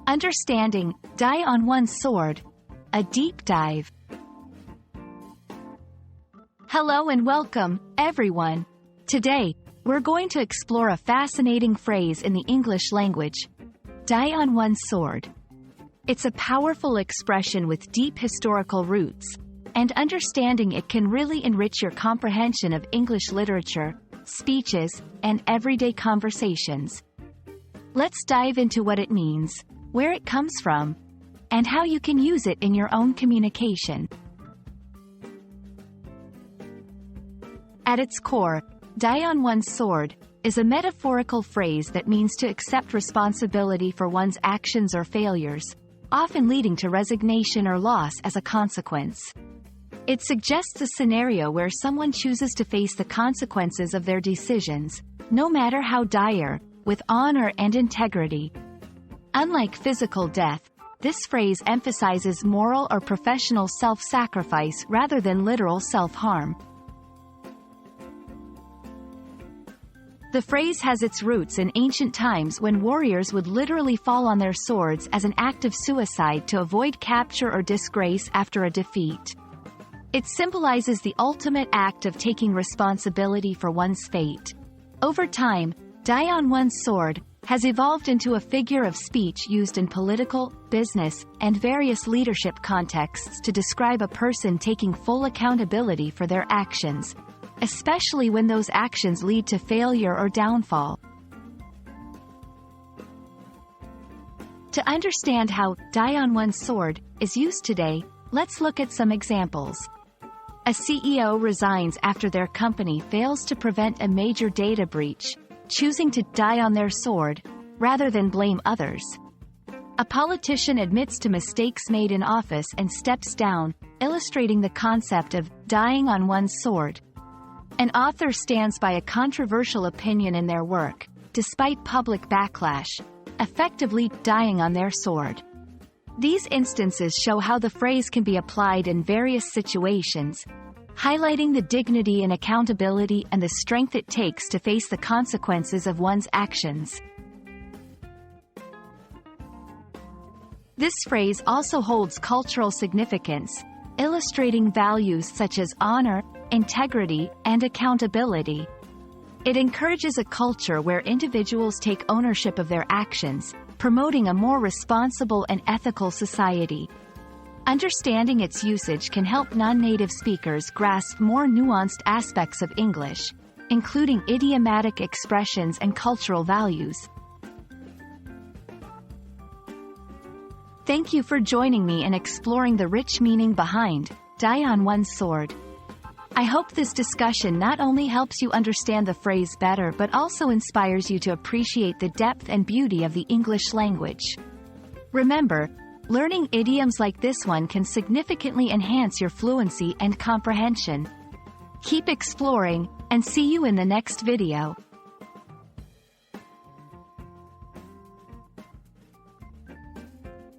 Understanding Die on One's Sword, a deep dive. Hello and welcome, everyone. Today, we're going to explore a fascinating phrase in the English language, die on one's sword. It's a powerful expression with deep historical roots, and understanding it can really enrich your comprehension of English literature, speeches, and everyday conversations. Let's dive into what it means, where it comes from, and how you can use it in your own communication. At its core, die on one's sword is a metaphorical phrase that means to accept responsibility for one's actions or failures, often leading to resignation or loss as a consequence. It suggests a scenario where someone chooses to face the consequences of their decisions, no matter how dire, with honor and integrity. Unlike physical death, this phrase emphasizes moral or professional self-sacrifice rather than literal self-harm. The phrase has its roots in ancient times when warriors would literally fall on their swords as an act of suicide to avoid capture or disgrace after a defeat. It symbolizes the ultimate act of taking responsibility for one's fate. Over time, die on one's sword has evolved into a figure of speech used in political, business, and various leadership contexts to describe a person taking full accountability for their actions, especially when those actions lead to failure or downfall. To understand how die on one's sword is used today, let's look at some examples. A CEO resigns after their company fails to prevent a major data breach, choosing to die on their sword, rather than blame others. A politician admits to mistakes made in office and steps down, illustrating the concept of dying on one's sword. An author stands by a controversial opinion in their work, despite public backlash, effectively dying on their sword. These instances show how the phrase can be applied in various situations, highlighting the dignity and accountability and the strength it takes to face the consequences of one's actions. This phrase also holds cultural significance, illustrating values such as honor, integrity, and accountability. It encourages a culture where individuals take ownership of their actions, promoting a more responsible and ethical society. Understanding its usage can help non-native speakers grasp more nuanced aspects of English, including idiomatic expressions and cultural values. Thank you for joining me in exploring the rich meaning behind die on one's sword. I hope this discussion not only helps you understand the phrase better but also inspires you to appreciate the depth and beauty of the English language. Remember, learning idioms like this one can significantly enhance your fluency and comprehension. Keep exploring, and see you in the next video.